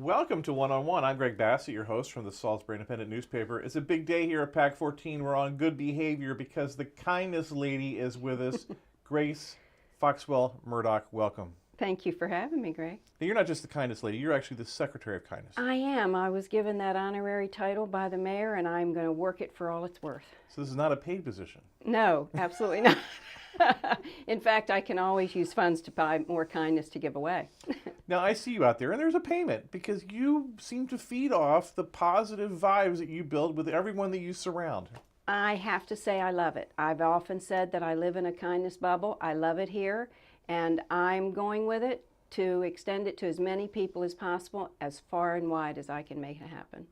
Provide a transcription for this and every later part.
Welcome to One-on-One. I'm Greg Bassett, your host from the Salisbury Independent newspaper. It's a big day here at PAC 14. We're on good behavior because the kindness lady is with us. Grace Foxwell Murdoch, welcome. Thank you for having me, Greg. Now, you're not just the kindness lady, you're actually the Secretary of Kindness. I am. I was given that honorary title by the mayor, and I'm going to work it for all it's worth. So this is not a paid position? No, absolutely not. In fact, I can always use funds to buy more kindness to give away. Now, I see you out there, and there's a payment because you seem to feed off the positive vibes that you build with everyone that you surround. I have to say I love it. I've often said that I live in a kindness bubble. I love it here, and I'm going with it to extend it to as many people as possible, as far and wide as I can make it happen.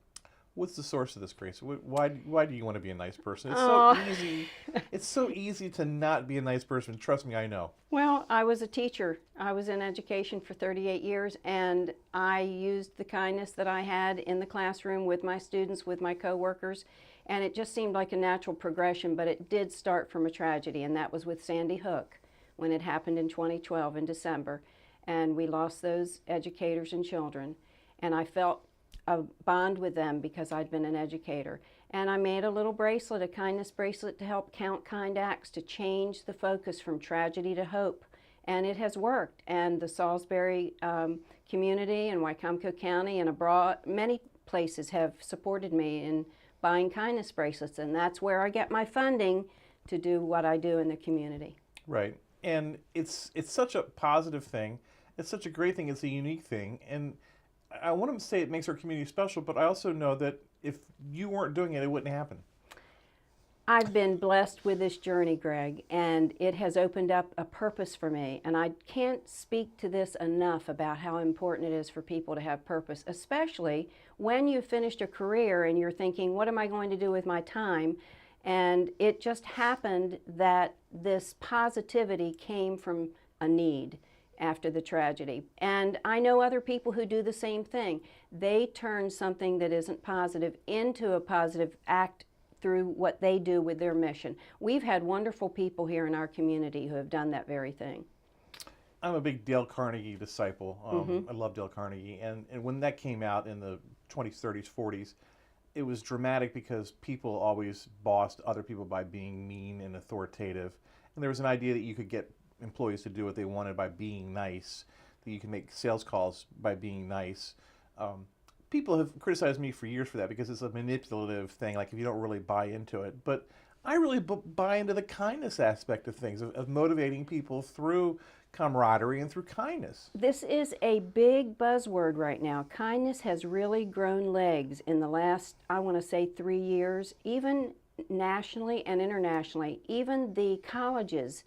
What's the source of this, Grace? Why do you want to be a nice person? It's so easy. It's so easy to not be a nice person. Trust me, I know. Well, I was a teacher. I was in education for 38 years, and I used the kindness that I had in the classroom with my students, with my coworkers, and it just seemed like a natural progression, but it did start from a tragedy, and that was with Sandy Hook when it happened in 2012 in December, and we lost those educators and children, and I felt a bond with them because I'd been an educator. And I made a little bracelet, a kindness bracelet, to help count kind acts, to change the focus from tragedy to hope. And it has worked. And the Salisbury community and Wycomico County and abroad, many places have supported me in buying kindness bracelets. And that's where I get my funding to do what I do in the community. Right. And it's such a positive thing. It's such a great thing. It's a unique thing. And I want to say it makes our community special, but I also know that if you weren't doing it, it wouldn't happen. I've been blessed with this journey, Greg, and it has opened up a purpose for me. And I can't speak to this enough about how important it is for people to have purpose, especially when you've finished a career and you're thinking, what am I going to do with my time? And it just happened that this positivity came from a need after the tragedy. And I know other people who do the same thing. They turn something that isn't positive into a positive act through what they do with their mission. We've had wonderful people here in our community who have done that very thing. I'm a big Dale Carnegie disciple. I love Dale Carnegie. And when that came out in the 20s, 30s, 40s, it was dramatic because people always bossed other people by being mean and authoritative. And there was an idea that you could get employees to do what they wanted by being nice, that you can make sales calls by being nice. People have criticized me for years for that because it's a manipulative thing, like if you don't really buy into it. But I really buy into the kindness aspect of things, of motivating people through camaraderie and through kindness. This is a big buzzword right now. Kindness has really grown legs in the last, I want to say, 3 years, even nationally and internationally. Even the colleges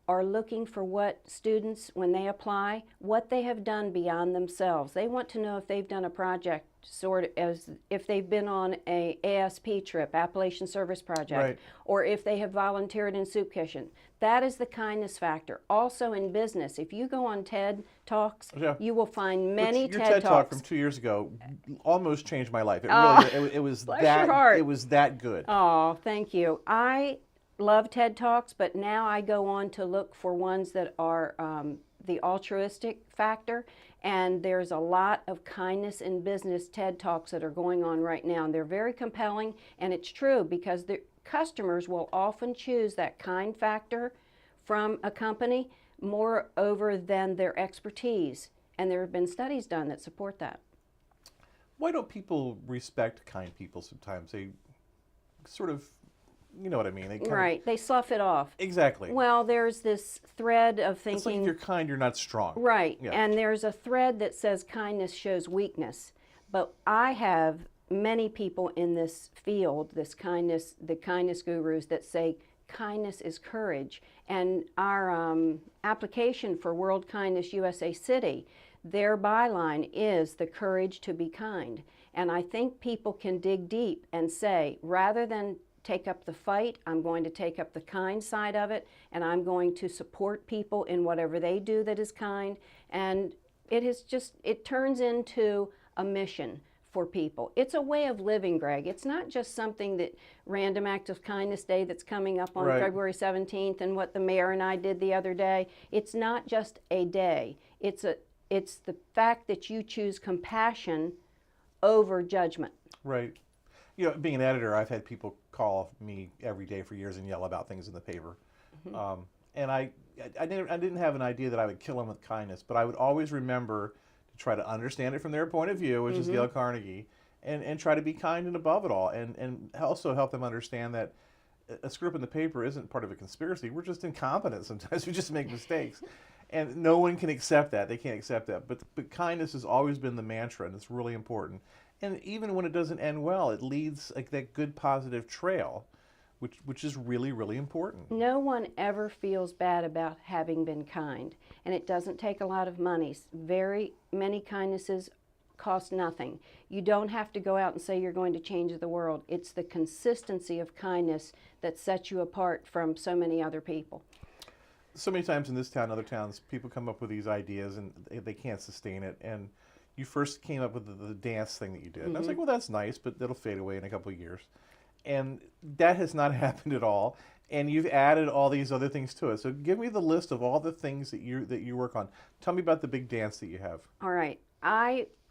are looking for what students, when they apply, what they have done beyond themselves. They want to know if they've done a project, sort of as if they've been on a ASP trip, Appalachian Service Project, right, or if they have volunteered in Soup Kitchen. That is the kindness factor. Also in business, if you go on TED Talks, you will find many your TED Talk Talks. from 2 years ago almost changed my life. It really, it was bless that, your heart. it was that good. Oh, thank you. I love TED Talks, but now I go on to look for ones that are the altruistic factor, and there's a lot of kindness in business TED Talks that are going on right now, and they're very compelling, and it's true because the customers will often choose that kind factor from a company more over than their expertise, and there have been studies done that support that. Why don't people respect kind people sometimes? They sort of, you know what I mean? They Right, they slough it off. Exactly. Well, there's this thread of thinking... It's like if you're kind, you're not strong. Right, Yeah. and there's a thread that says kindness shows weakness. But I have many people in this field, the kindness gurus, that say kindness is courage. And our application for World Kindness USA City, their byline is the courage to be kind. And I think people can dig deep and say, rather than take up the fight, I'm going to take up the kind side of it, and I'm going to support people in whatever they do that is kind. And it turns into a mission for people. It's a way of living, Greg. It's not just something that Random Act of Kindness Day that's coming up on February 17th and what the mayor and I did the other day. It's not just a day. It's the fact that you choose compassion over judgment. Right. You know, being an editor, I've had people call me every day for years and yell about things in the paper. And I didn't have an idea that I would kill them with kindness, but I would always remember to try to understand it from their point of view, which is Dale Carnegie, and try to be kind and above it all, and also help them understand that a script in the paper isn't part of a conspiracy. We're just incompetent sometimes. We just make mistakes. And no one can accept that. They can't accept that. But kindness has always been the mantra, and it's really important. And even when it doesn't end well, it leads like that good positive trail, which is really, really important. No one ever feels bad about having been kind, and it doesn't take a lot of money. Very many kindnesses cost nothing. You don't have to go out and say you're going to change the world. It's the consistency of kindness that sets you apart from so many other people. So many times in this town, other towns, people come up with these ideas and they can't sustain it. And you first came up with the dance thing that you did. And I was like, well, that's nice, but that'll fade away in a couple of years. And that has not happened at all. And you've added all these other things to it. So give me the list of all the things that you work on. Tell me about the big dance that you have. All right.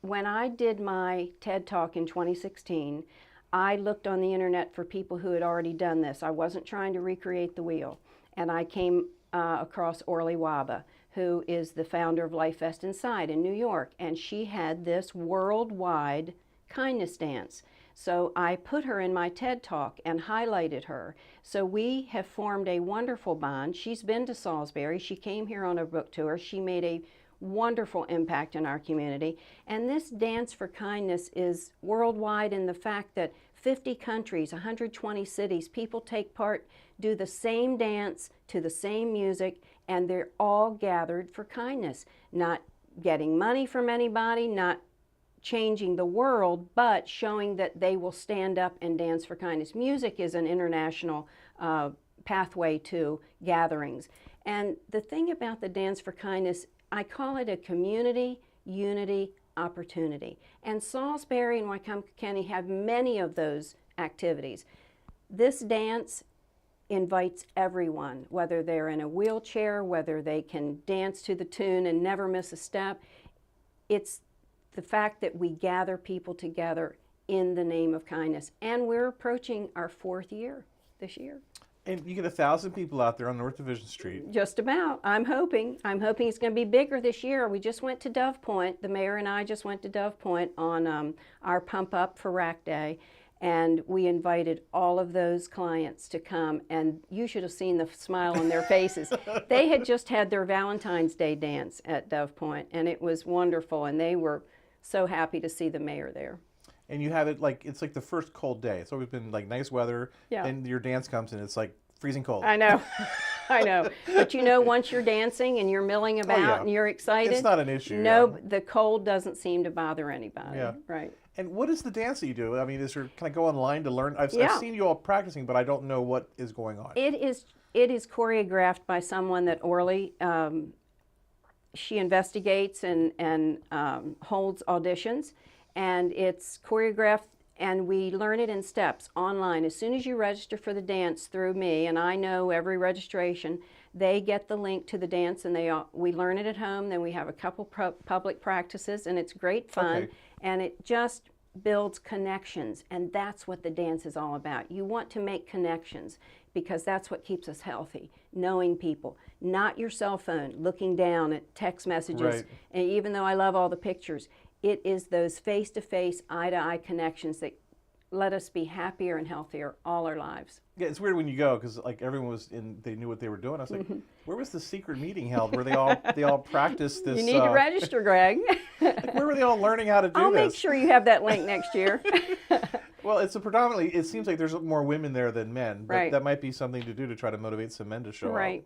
When I did my TED Talk in 2016, I looked on the internet for people who had already done this. I wasn't trying to recreate the wheel. And I came across Orly Waba, who is the founder of Life Fest Inside in New York, and she had this worldwide kindness dance. So I put her in my TED Talk and highlighted her. So we have formed a wonderful bond. She's been to Salisbury. She came here on a book tour. She made a wonderful impact in our community. And this Dance for Kindness is worldwide in the fact that 50 countries, 120 cities, people take part, do the same dance to the same music, and they're all gathered for kindness. Not getting money from anybody, not changing the world, but showing that they will stand up and dance for kindness. Music is an international pathway to gatherings. And the thing about the Dance for Kindness, I call it a community unity opportunity. And Salisbury and Wycombe County have many of those activities. This dance invites everyone, whether they're in a wheelchair, whether they can dance to the tune and never miss a step. It's the fact that we gather people together in the name of kindness. And we're approaching our 4th year this year. And you get 1,000 people out there on North Division Street. Just about. I'm hoping it's going to be bigger this year. We just went to Dove Point. The mayor and I just went to Dove Point on our Pump Up for Rack Day. And we invited all of those clients to come, and you should have seen the smile on their faces. They had just had their Valentine's Day dance at Dove Point, and it was wonderful, and they were so happy to see the mayor there. And you have it like, it's like the first cold day. It's always been like nice weather, and your dance comes and it's like freezing cold. I know, I know. But you know, once you're dancing and you're milling about and you're excited. It's not an issue. No, the cold doesn't seem to bother anybody. Yeah. Right. And what is the dance that you do? I mean, can I go online to learn? I've seen you all practicing, but I don't know what is going on. It is choreographed by someone that Orly, she investigates and holds auditions, and it's choreographed, and we learn it in steps online. As soon as you register for the dance through me, and I know every registration, they get the link to the dance, and we learn it at home. Then we have a couple public practices, and it's great fun. Okay. And it just builds connections, and that's what the dance is all about. You want to make connections because that's what keeps us healthy, knowing people, not your cell phone, looking down at text messages. Right. And even though I love all the pictures, it is those face-to-face, eye-to-eye connections that let us be happier and healthier all our lives. Yeah, it's weird when you go because like everyone was they knew what they were doing. I was like, where was the secret meeting held where they all practiced this? You need to register, Greg. Like, where were they all learning how to do I'll this? make sure you have that link next year. Well, it's a predominantly, it seems like there's more women there than men, but Right. that might be something to do to try to motivate some men to show Right. up.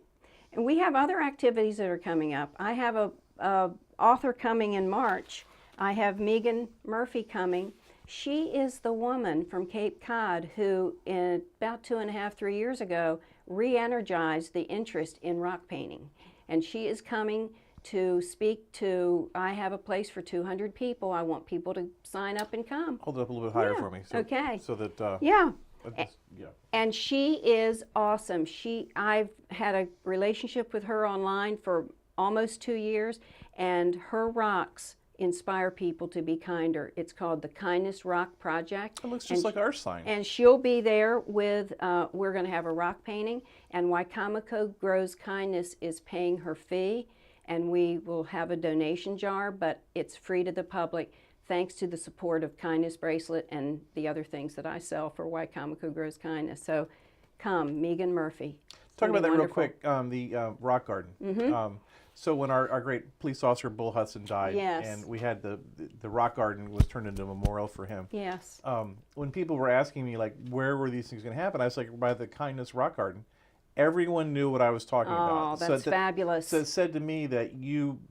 And we have other activities that are coming up. I have a author coming in March. I have Megan Murphy coming. She is the woman from Cape Cod who, in about 2.5, 3 years ago, re-energized the interest in rock painting. And she is coming to speak to, I have a place for 200 people. I want people to sign up and come. Hold it up a little bit higher Yeah, for me. So, okay. So that, Yeah. yeah. And she is awesome. I've had a relationship with her online for almost 2 years, and her rocks inspire people to be kinder. It's called the Kindness Rock Project. It looks just like our sign. And she'll be there with, we're going to have a rock painting, and Wicomico Grows Kindness is paying her fee, and we will have a donation jar, but it's free to the public, thanks to the support of Kindness Bracelet and the other things that I sell for Wicomico Grows Kindness. So come, Megan Murphy. Talk about that wonderful. real quick, the rock garden. So when our great police officer, Bull Hudson, died, Yes. and we had the rock garden was turned into a memorial for him. Yes. When people were asking me, like, where were these things going to happen, I was like, by the Kindness Rock Garden. Everyone knew what I was talking about. Oh, that's fabulous. So it said to me that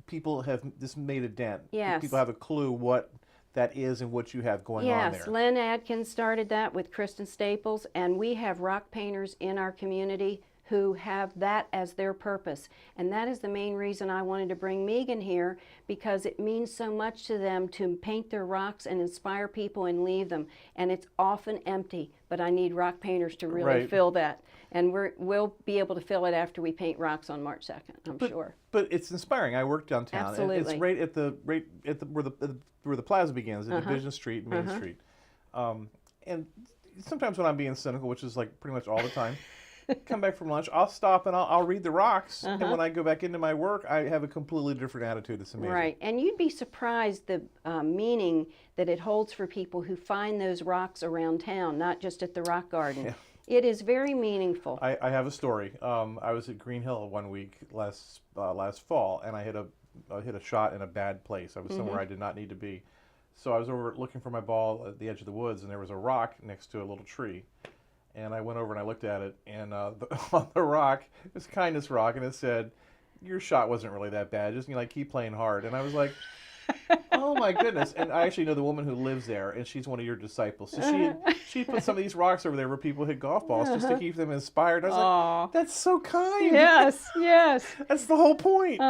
people have this made a dent. Yes. People have a clue what that is and what you have going on Yes, there. Lynn Adkins started that with Kristen Staples, and we have rock painters in our community who have that as their purpose. And that is the main reason I wanted to bring Megan here, because it means so much to them to paint their rocks and inspire people and leave them. And it's often empty, but I need rock painters to really Right. fill that. And we'll be able to fill it after we paint rocks on March 2nd, I'm sure. But it's inspiring. I work downtown. Absolutely. And it's right at the where the plaza begins, at Division Street, Main Street. And sometimes when I'm being cynical, which is like pretty much all the time, come back from lunch, I'll stop and I'll read the rocks. And when I go back into my work, I have a completely different attitude. It's amazing. Right, and you'd be surprised the meaning that it holds for people who find those rocks around town, not just at the rock garden. Yeah. It is very meaningful. I have a story. I was at Green Hill one week last fall, and I hit a shot in a bad place. I was somewhere I did not need to be. So I was over looking for my ball at the edge of the woods, and there was a rock next to a little tree. And I went over and I looked at it, and on the rock, it was Kindness Rock, and it said, "Your shot wasn't really that bad. Just keep playing hard." And I was like, "Oh my goodness!" And I actually know the woman who lives there, and she's one of your disciples. So she put some of these rocks over there where people hit golf balls just to keep them inspired. I was like, "That's so kind." Yes, yes. That's the whole point.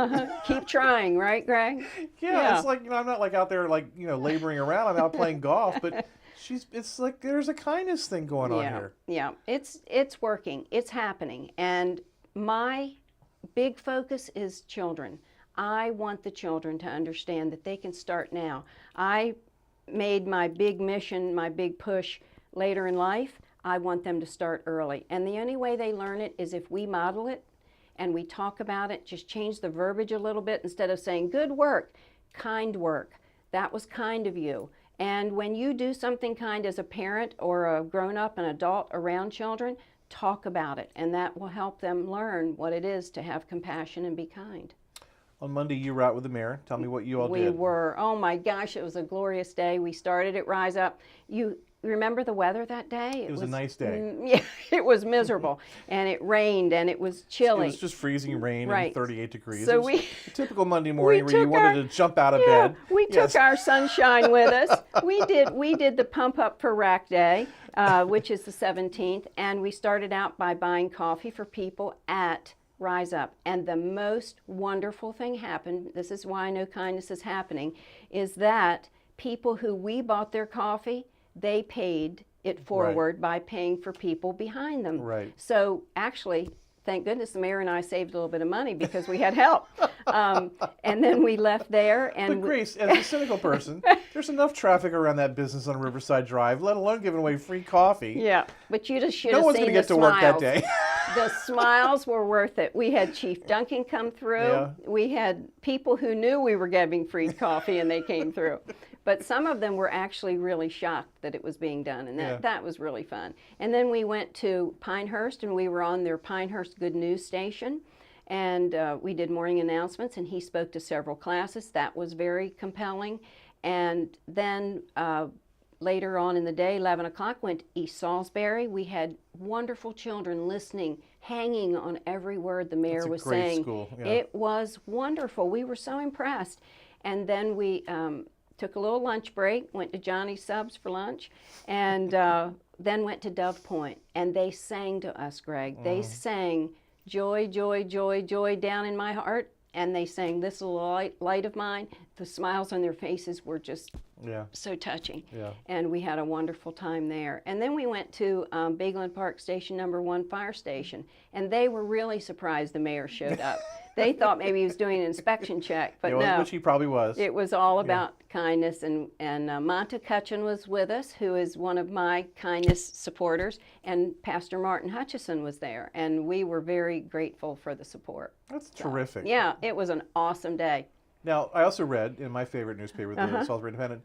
Keep trying, right, Greg? Yeah, it's like I'm not like out there like laboring around. I'm out playing golf, but it's like there's a kindness thing going on here. Yeah, it's working. It's happening. And my big focus is children. I want the children to understand that they can start now. I made my big mission, my big push later in life. I want them to start early. And the only way they learn it is if we model it and we talk about it, just change the verbiage a little bit. Instead of saying good work, kind work. That was kind of you. And when you do something kind as a parent or a grown-up, an adult around children, talk about it. And that will help them learn what it is to have compassion and be kind. On Monday, you were out with the mayor. Tell me what you all did. We were. Oh my gosh, it was a glorious day. We started at Rise Up. You remember the weather that day? It was a nice day. Yeah, it was miserable. And it rained and it was chilly. It was just freezing rain Right. and 38 degrees. So It was a typical Monday morning where you took wanted to jump out of bed. We Yes. took our sunshine with us. We did the pump up for Rack Day, which is the 17th, and we started out by buying coffee for people at Rise Up. And the most wonderful thing happened, this is why I know kindness is happening, is that people who we bought their coffee, they paid it forward by paying for people behind them. Right. So actually, thank goodness the mayor and I saved a little bit of money because we had help. And then we left there. And But Grace, as a cynical person, there's enough traffic around that business on Riverside Drive, let alone giving away free coffee. yeah, but you just should No have one's seen going to the get to work that smiles. day. The smiles were worth it. We had Chief Duncan come through. Yeah. We had people who knew we were giving free coffee and they came through. But some of them were actually really shocked that it was being done, and that was really fun. And then we went to Pinehurst, and we were on their Pinehurst Good News station, and we did morning announcements, and he spoke to several classes. That was very compelling. And then later on in the day, 11 o'clock, went to East Salisbury. We had wonderful children listening, hanging on every word the mayor was saying. That's a great school. Yeah. It was wonderful. We were so impressed. And then we took a little lunch break, went to Johnny's Subs for lunch, and then went to Dove Point. And they sang to us, Greg. They sang, "Joy, joy, joy, joy down in my heart." And they sang, "This little light of mine." The smiles on their faces were just so touching. Yeah. And we had a wonderful time there. And then we went to Bigland Park Station number 1 fire station. And they were really surprised the mayor showed up. They thought maybe he was doing an inspection check, but no. Which he probably was. It was all about kindness. And Monta Cutchin was with us, who is one of my kindness supporters. And Pastor Martin Hutchison was there. And we were very grateful for the support. That's terrific. Yeah, it was an awesome day. Now, I also read in my favorite newspaper, the Salisbury Independent,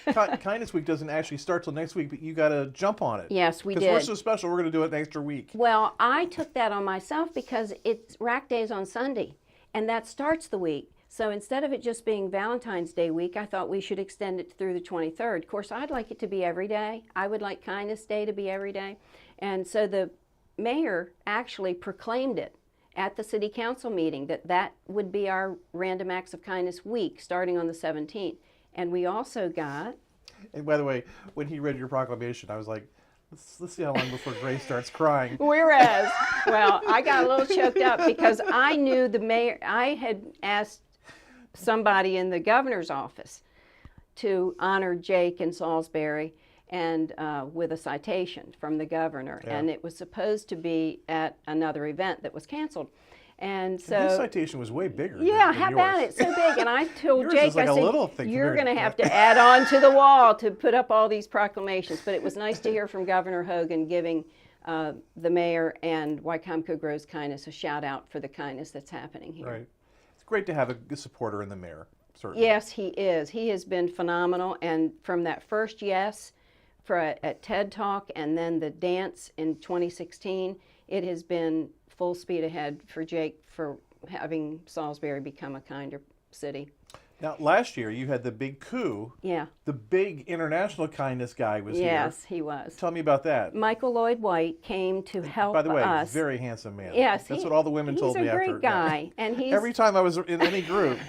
that Kindness Week doesn't actually start till next week, but you got to jump on it. Yes, we did. Because we're so special, we're going to do it an extra week. Well, I took that on myself because it's Rack Days on Sunday, and that starts the week. So instead of it just being Valentine's Day week, I thought we should extend it through the 23rd. Of course, I'd like it to be every day. I would like Kindness Day to be every day. And so the mayor actually proclaimed it at the city council meeting that would be our Random Acts of Kindness week starting on the 17th. And we also got... And by the way, when he read your proclamation, I was like, let's see how long before Grace starts crying. Whereas, well, I got a little choked up because I knew the mayor. I had asked somebody in the governor's office to honor Jake in Salisbury and with a citation from the governor. Yeah. And it was supposed to be at another event that was canceled. And so his citation was way bigger. Yeah, than how yours. about it? So big. And I told Yours Jake, is like I a said, little thing you're compared going to to have that. to add on to the wall to put up all these proclamations. But it was nice to hear from Governor Hogan giving the mayor and Wycomico Grows Kindness a shout out for the kindness that's happening here. Right. It's great to have a good supporter in the mayor, certainly. Yes, he is. He has been phenomenal. And from that first yes at TED Talk and then the dance in 2016, it has been full speed ahead for Jake for having Salisbury become a kinder city. Now, last year you had the big coup. Yeah. The big international kindness guy was here. Yes, he was. Tell me about that. Michael Lloyd White came to help By the way, us. very handsome man. Yes, That's what all the women told me He's a after. great guy, and he's Every time I was in any group,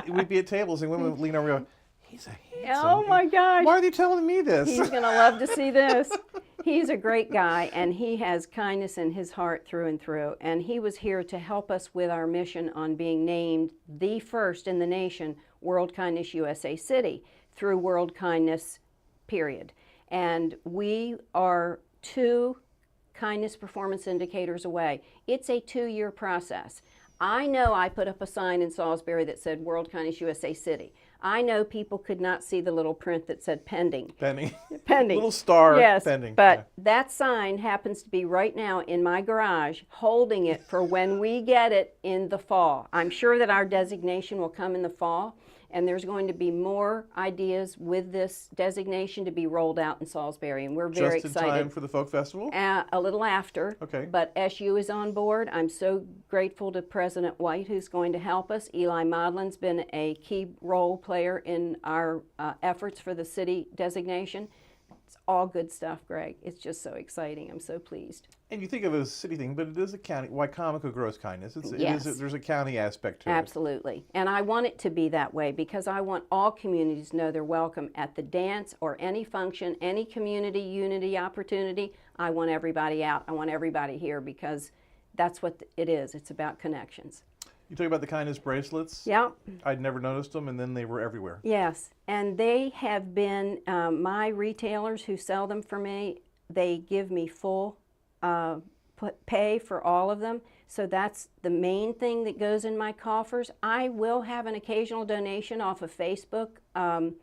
we'd be at tables and women would lean over and go, he's a handsome oh my gosh. Why are they telling me this? He's going to love to see this. He's a great guy, and he has kindness in his heart through and through. And he was here to help us with our mission on being named the first in the nation World Kindness USA City through World Kindness, period. And we are 2 kindness performance indicators away. It's a 2-year process. I know I put up a sign in Salisbury that said World Kindness USA City. I know people could not see the little print that said pending. Pending. Pending. Little star yes, pending. But that sign happens to be right now in my garage, holding it for when we get it in the fall. I'm sure that our designation will come in the fall, and there's going to be more ideas with this designation to be rolled out in Salisbury, and we're very Just in excited. time for the folk festival? A little after. Okay. But SU is on board. I'm so grateful to President White, who's going to help us. Eli Modlin's been a key role player in our efforts for the city designation. It's all good stuff, Greg. It's just so exciting. I'm so pleased. And you think of it as a city thing, but it is a county. Wycomico Grows Kindness. Yes. There's a county aspect to it. Absolutely. And I want it to be that way because I want all communities to know they're welcome at the dance or any function, any community unity opportunity. I want everybody out. I want everybody here because that's what it is. It's about connections. You talk about the kindness bracelets? Yeah. I'd never noticed them, and then they were everywhere. Yes. And they have been my retailers who sell them for me. They give me full pay for all of them. So that's the main thing that goes in my coffers. I will have an occasional donation off of Facebook. I'm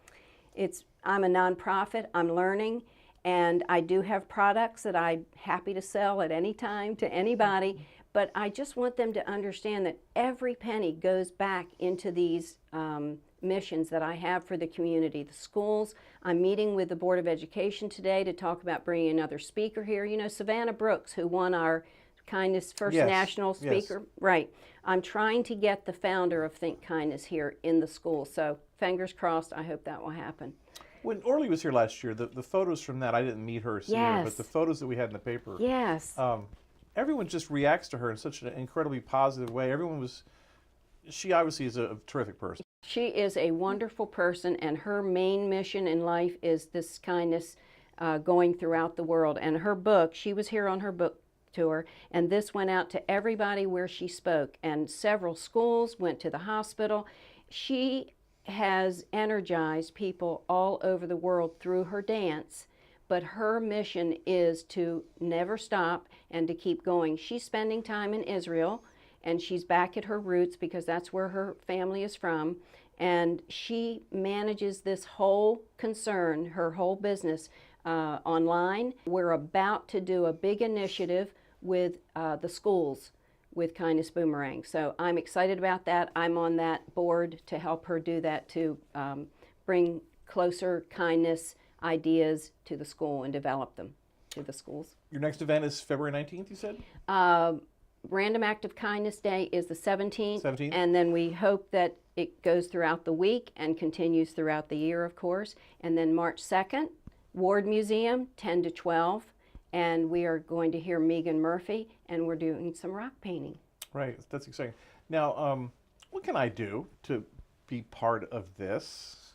a nonprofit. I'm learning. And I do have products that I'm happy to sell at any time to anybody. But I just want them to understand that every penny goes back into these missions that I have for the community. The schools, I'm meeting with the Board of Education today to talk about bringing another speaker here. You know, Savannah Brooks, who won our Kindness First National Speaker. Yes. Right. I'm trying to get the founder of Think Kindness here in the school. So fingers crossed, I hope that will happen. When Orly was here last year, the photos from that, I didn't meet her or see her, but the photos that we had in the paper, Yes. everyone just reacts to her in such an incredibly positive way. She obviously is a terrific person. She is a wonderful person, and her main mission in life is this kindness going throughout the world. And her book, she was here on her book tour, and this went out to everybody where she spoke, and several schools, went to the hospital. She has energized people all over the world through her dance, but her mission is to never stop and to keep going. She's spending time in Israel, and she's back at her roots because that's where her family is from, and she manages this whole concern, her whole business, online. We're about to do a big initiative with the schools with Kindness Boomerang. So I'm excited about that. I'm on that board to help her do that, to bring closer kindness ideas to the school and develop them to the schools. Your next event is February 19th, you said? Random Act of Kindness Day is the 17th. 17th. And then we hope that it goes throughout the week and continues throughout the year, of course. And then March 2nd, Ward Museum, 10 to 12. And we are going to hear Megan Murphy, and we're doing some rock painting. Right, that's exciting. Now, what can I do to be part of this?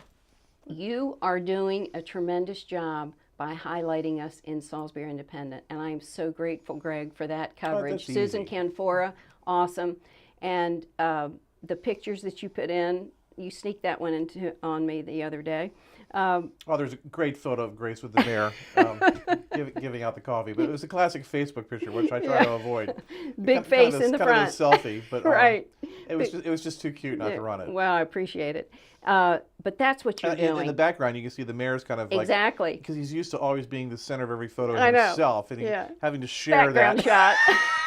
You are doing a tremendous job by highlighting us in Salisbury Independent, and I am so grateful, Greg, for that coverage. that's Susan easy. Canfora, awesome. And the pictures that you put in, you sneaked that one on me the other day. Oh, there's a great photo of Grace with the mayor giving out the coffee, but it was a classic Facebook picture, which I try to avoid. Big face in the kind front. of a selfie, but Right. it was just too cute not to run it. Well, I appreciate it. But that's what you're doing. In the background, you can see the mayor's kind of like, exactly. because he's used to always being the center of every photo I know. himself, and Yeah. having to share Background that.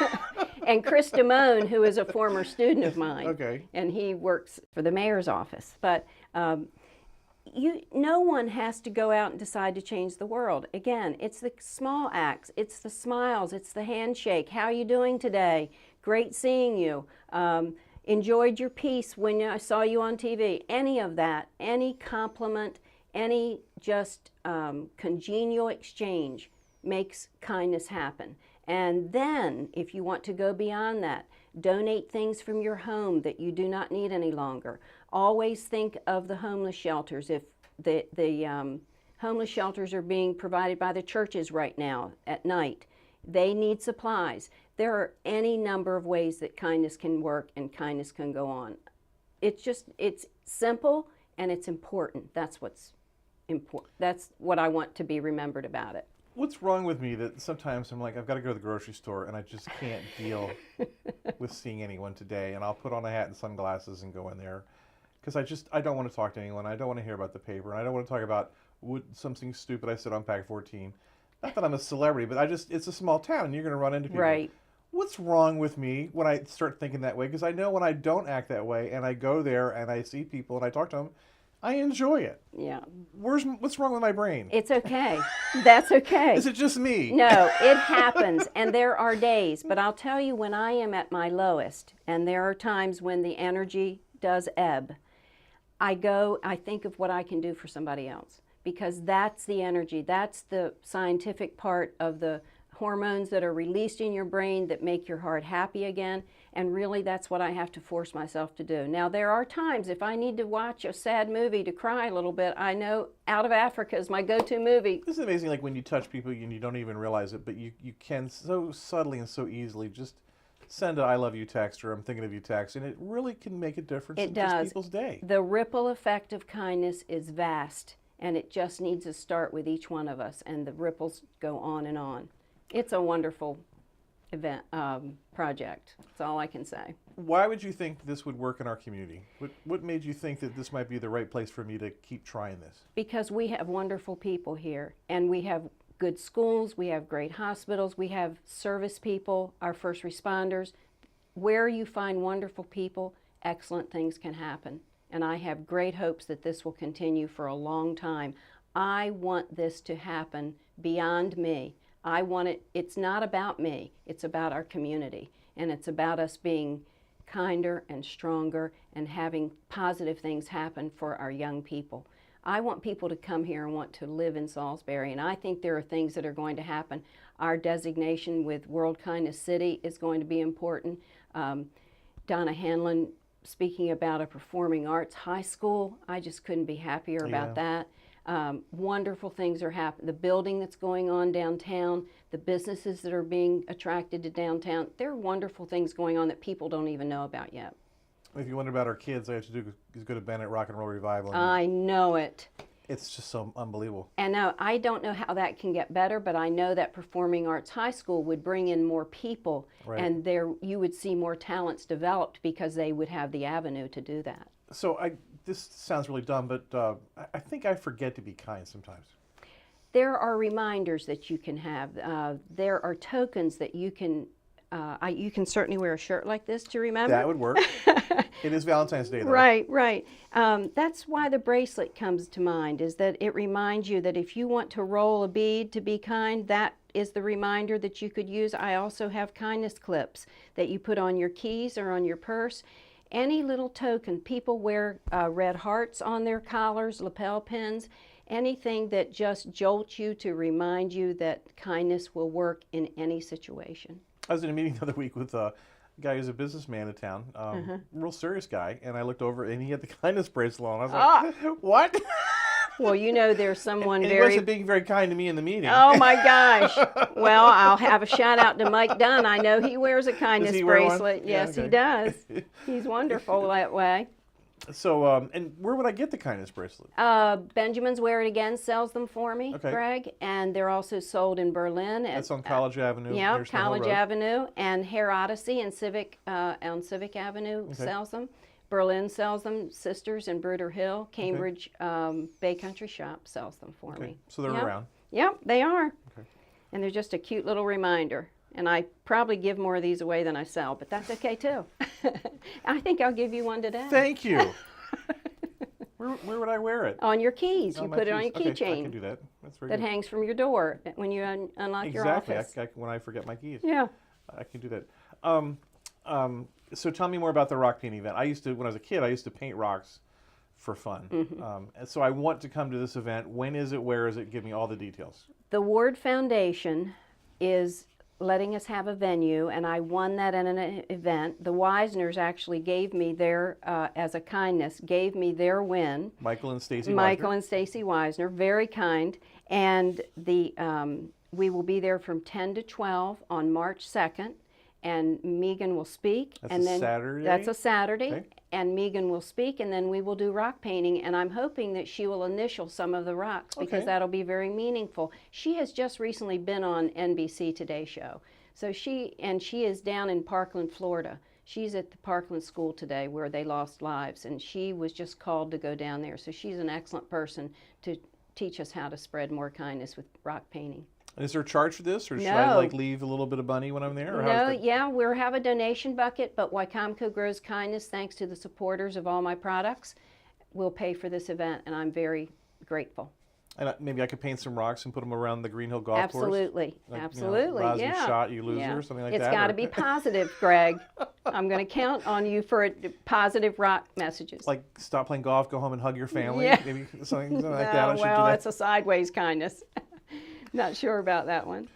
shot. And Chris Damone, who is a former student of mine, Okay. and he works for the mayor's office. But no one has to go out and decide to change the world. Again, it's the small acts, it's the smiles, it's the handshake. How are you doing today? Great seeing you. Enjoyed your piece when I saw you on TV. Any of that, any compliment, any just congenial exchange makes kindness happen. And then, if you want to go beyond that, donate things from your home that you do not need any longer. Always think of the homeless shelters. If the homeless shelters are being provided by the churches right now at night, they need supplies. There are any number of ways that kindness can work and kindness can go on. It's simple and it's important. That's what's important. That's what I want to be remembered about it. What's wrong with me that sometimes I'm like, I've got to go to the grocery store and I just can't deal with seeing anyone today, and I'll put on a hat and sunglasses and go in there because I don't want to talk to anyone. I don't want to hear about the paper, and I don't want to talk about something stupid I said on Pack 14. Not that I'm a celebrity, but it's a small town and you're going to run into people. Right. What's wrong with me when I start thinking that way? Because I know when I don't act that way and I go there and I see people and I talk to them, I enjoy it. Yeah. What's wrong with my brain? It's okay. That's okay. Is it just me? No, it happens, and there are days, but I'll tell you, when I am at my lowest, and there are times when the energy does ebb, I think of what I can do for somebody else, because that's the energy, that's the scientific part of the hormones that are released in your brain that make your heart happy again, and really that's what I have to force myself to do. Now, there are times if I need to watch a sad movie to cry a little bit, I know Out of Africa is my go-to movie. This is amazing, like when you touch people and you don't even realize it, but you can so subtly and so easily just send a I love you text or I'm thinking of you text, and it really can make a difference in just people's day. The ripple effect of kindness is vast, and it just needs to start with each one of us, and the ripples go on and on. It's a wonderful event, project. That's all I can say. Why would you think this would work in our community? What made you think that this might be the right place for me to keep trying this? Because we have wonderful people here, and we have good schools, we have great hospitals, we have service people, our first responders. Where you find wonderful people, excellent things can happen. And I have great hopes that this will continue for a long time. I want this to happen beyond me. I want it, it's not about me, it's about our community, and it's about us being kinder and stronger and having positive things happen for our young people. I want people to come here and want to live in Salisbury, and I think there are things that are going to happen. Our designation with World Kindness City is going to be important. Donna Hanlon speaking about a performing arts high school, I just couldn't be happier about that. Wonderful things are happening. The building that's going on downtown, the businesses that are being attracted to downtown, there are wonderful things going on that people don't even know about yet. If you wonder about our kids, all you have to do is go to Bennett Rock and Roll Revival. I know it. It's just so unbelievable. And now, I don't know how that can get better, but I know that Performing Arts High School would bring in more people, and there you would see more talents developed because they would have the avenue to do that. So this sounds really dumb, but I think I forget to be kind sometimes. There are reminders that you can have. There are tokens that you can certainly wear a shirt like this to remember. That would work. It is Valentine's Day, though. Right, right. That's why the bracelet comes to mind, is that it reminds you that if you want to roll a bead to be kind, that is the reminder that you could use. I also have kindness clips that you put on your keys or on your purse. Any little token. People wear red hearts on their collars, lapel pins, anything that just jolts you to remind you that kindness will work in any situation. I was in a meeting the other week with a guy who's a businessman in town, real serious guy, and I looked over and he had the kindness bracelet on. I was like, what? Well, you know, there's someone and very... he wasn't being very kind to me in the meeting. Oh my gosh. Well, I'll have a shout out to Mike Dunn. I know he wears a kindness bracelet. Yes, he does. He's wonderful that way. So, and where would I get the kindness bracelet? Benjamin's Wear It Again sells them for me, Greg, and they're also sold in Berlin. That's on College Avenue. Yeah, College Avenue, and Hair Odyssey and Civic on Civic Avenue sells them. Berlin sells them. Sisters in Bruder Hill, Cambridge Bay Country Shop sells them for me. So they're around. Yep, they are. And they're just a cute little reminder. And I probably give more of these away than I sell, but that's okay too. I think I'll give you one today. Thank you. Where would I wear it? On your keys. You put it on your keychain. I can do that. That's very that good. hangs from your door when you unlock your office. Exactly. When I forget my keys. Yeah. I can do that. So tell me more about the rock painting event. When I was a kid, I used to paint rocks for fun. And so I want to come to this event. When is it? Where is it? Give me all the details. The Ward Foundation is letting us have a venue, and I won that in an event. The Wisners actually gave me their, as a kindness, gave me their win. Michael and Stacy Wisner, very kind. And we will be there from 10 to 12 on March 2nd, and Megan will speak. That's a Saturday? That's a Saturday. Okay. And Megan will speak, and then we will do rock painting, and I'm hoping that she will initial some of the rocks because that'll be very meaningful. She has just recently been on NBC Today Show. So she is down in Parkland, Florida. She's at the Parkland School today where they lost lives, and she was just called to go down there. So she's an excellent person to teach us how to spread more kindness with rock painting. Is there a charge for this, or should I leave a little bit of money when I'm there? Or we'll have a donation bucket, but Wycomico Grows Kindness, thanks to the supporters of all my products, will pay for this event, and I'm very grateful. And maybe I could paint some rocks and put them around the Green Hill Golf Course? Absolutely, absolutely, you shot, you loser, or something like that? It's got to be positive, Greg. I'm going to count on you for positive rock messages. Like stop playing golf, go home and hug your family? Yeah. Maybe something like that? Well, it's a sideways kindness. Not sure about that one.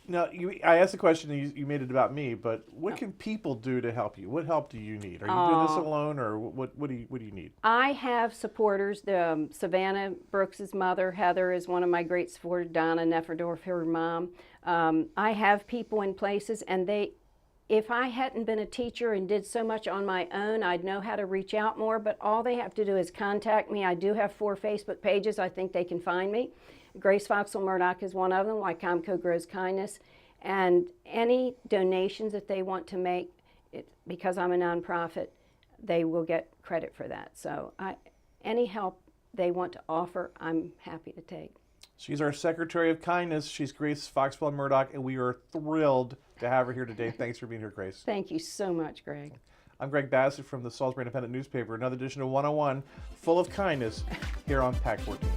Now, I asked the question, and you made it about me, but what can people do to help you? What help do you need? Are you doing this alone, or what do you need? I have supporters. Savannah Brooks' mother, Heather, is one of my great supporters. Donna Nefferdorf, her mom. I have people in places, and if I hadn't been a teacher and did so much on my own, I'd know how to reach out more, but all they have to do is contact me. I do have 4 Facebook pages. I think they can find me. Grace Foxwell Murdoch is one of them, Wycomico Grows Kindness. And any donations that they want to make, because I'm a nonprofit, they will get credit for that. So any help they want to offer, I'm happy to take. She's our Secretary of Kindness. She's Grace Foxwell Murdoch, and we are thrilled to have her here today. Thanks for being here, Grace. Thank you so much, Greg. I'm Greg Bassett from the Salisbury Independent Newspaper. Another edition of 101, full of kindness, here on PAC 14.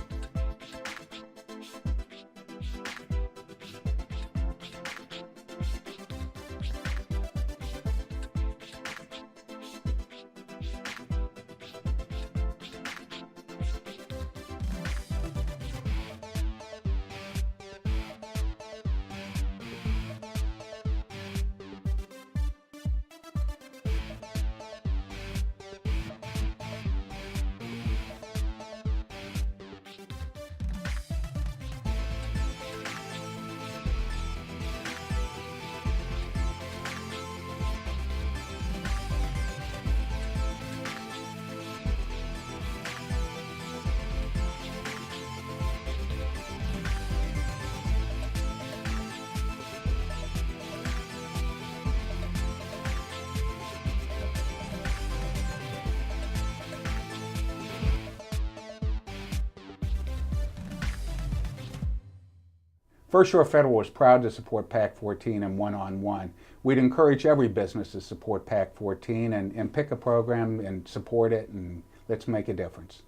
First Shore Federal is proud to support PAC 14 and one-on-one. We'd encourage every business to support PAC 14 and pick a program and support it, and let's make a difference.